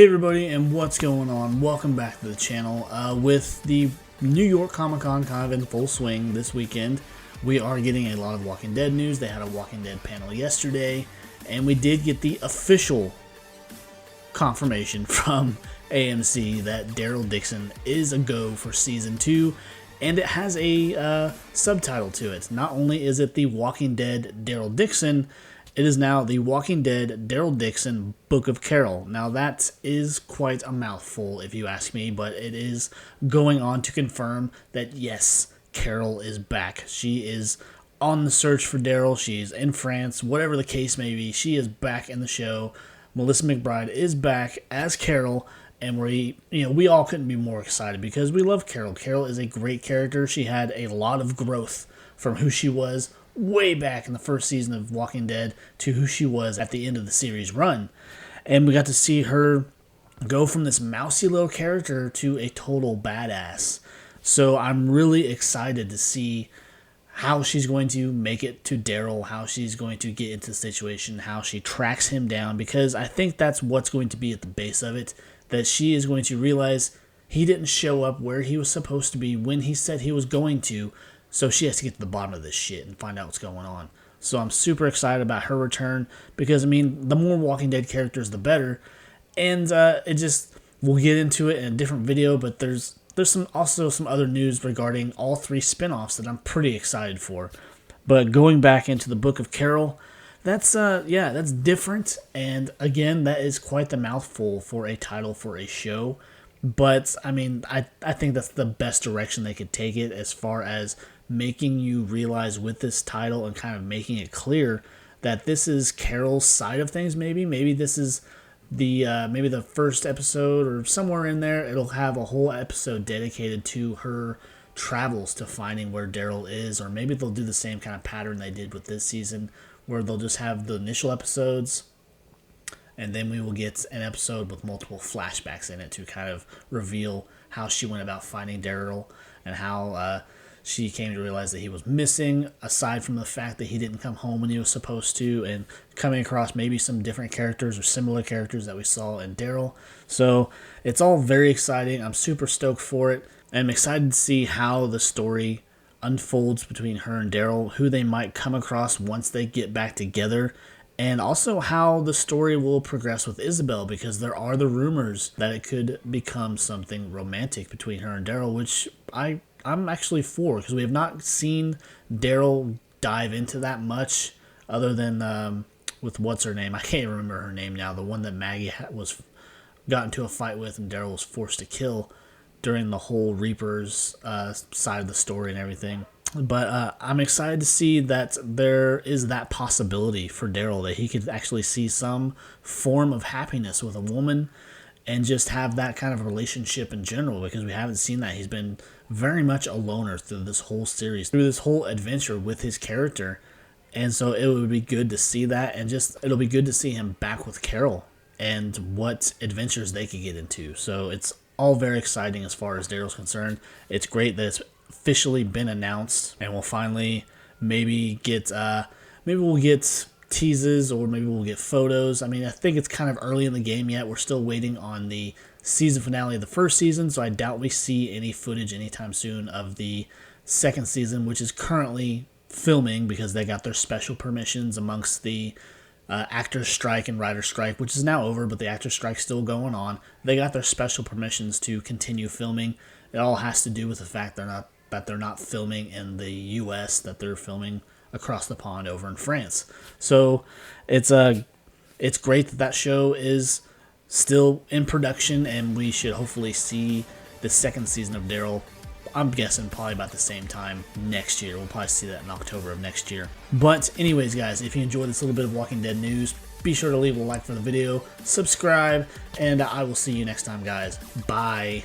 Hey everybody, and what's going on? Welcome back to the channel. With the New York Comic Con kind of in full swing this weekend, we are getting a lot of Walking Dead news. They had a Walking Dead panel yesterday, and we did get the official confirmation from AMC that Daryl Dixon is a go for Season 2, and it has a subtitle to it. Not only is it The Walking Dead Daryl Dixon, it is now The Walking Dead Daryl Dixon Book of Carol. Now that is quite a mouthful if you ask me, but it is going on to confirm that yes, Carol is back. She is on the search for Daryl. She's in France, whatever the case may be. She is back in the show. Melissa McBride is back as Carol, and we all couldn't be more excited because we love Carol. Carol is a great character. She had a lot of growth from who she was way back in the first season of Walking Dead to who she was at the end of the series run. And we got to see her go from this mousy little character to a total badass. So I'm really excited to see how she's going to make it to Daryl, how she's going to get into the situation, how she tracks him down, because I think that's what's going to be at the base of it, that she is going to realize he didn't show up where he was supposed to be when he said he was going to, so she has to get to the bottom of this shit and find out what's going on. So I'm super excited about her return because, I mean, the more Walking Dead characters, the better. And we'll get into it in a different video, but there's also some other news regarding all 3 spinoffs that I'm pretty excited for. But going back into the Book of Carol, that's different. And again, that is quite the mouthful for a title for a show. But, I mean, I think that's the best direction they could take it as far as making you realize with this title and kind of making it clear that this is Carol's side of things maybe. Maybe this is maybe the first episode or somewhere in there. It'll have a whole episode dedicated to her travels to finding where Daryl is. Or maybe they'll do the same kind of pattern they did with this season where they'll just have the initial episodes, and then we will get an episode with multiple flashbacks in it to kind of reveal how she went about finding Daryl and how she came to realize that he was missing, aside from the fact that he didn't come home when he was supposed to, and coming across maybe some different characters or similar characters that we saw in Daryl. So it's all very exciting. I'm super stoked for it. And I'm excited to see how the story unfolds between her and Daryl, who they might come across once they get back together, and also how the story will progress with Isabel, because there are the rumors that it could become something romantic between her and Daryl, which I'm actually for, because we have not seen Daryl dive into that much other than with what's her name. I can't remember her name now. The one that Maggie got into a fight with and Daryl was forced to kill during the whole Reapers side of the story and everything. But I'm excited to see that there is that possibility for Daryl, that he could actually see some form of happiness with a woman and just have that kind of relationship in general, because we haven't seen that. He's been very much a loner through this whole series, through this whole adventure with his character. And so it would be good to see that, and it'll be good to see him back with Carol and what adventures they could get into. So it's all very exciting as far as Daryl's concerned. It's great that it's officially been announced, and we'll finally maybe we'll get teases, or maybe we'll get photos. I mean, I think it's kind of early in the game yet. We're still waiting on the season finale of the first season, so I doubt we see any footage anytime soon of the second season, which is currently filming because they got their special permissions amongst the actors strike and writer strike, which is now over, but the actors strike's still going on. They got their special permissions to continue filming. It all has to do with the fact that they're not filming in the U.S., that they're filming across the pond over in France. So it's great that show is still in production, and we should hopefully see the second season of Daryl. I'm guessing probably about the same time next year. We'll probably see that in October of next year. But anyways, guys, if you enjoyed this little bit of Walking Dead news, be sure to leave a like for the video, subscribe, and I will see you next time, guys. Bye.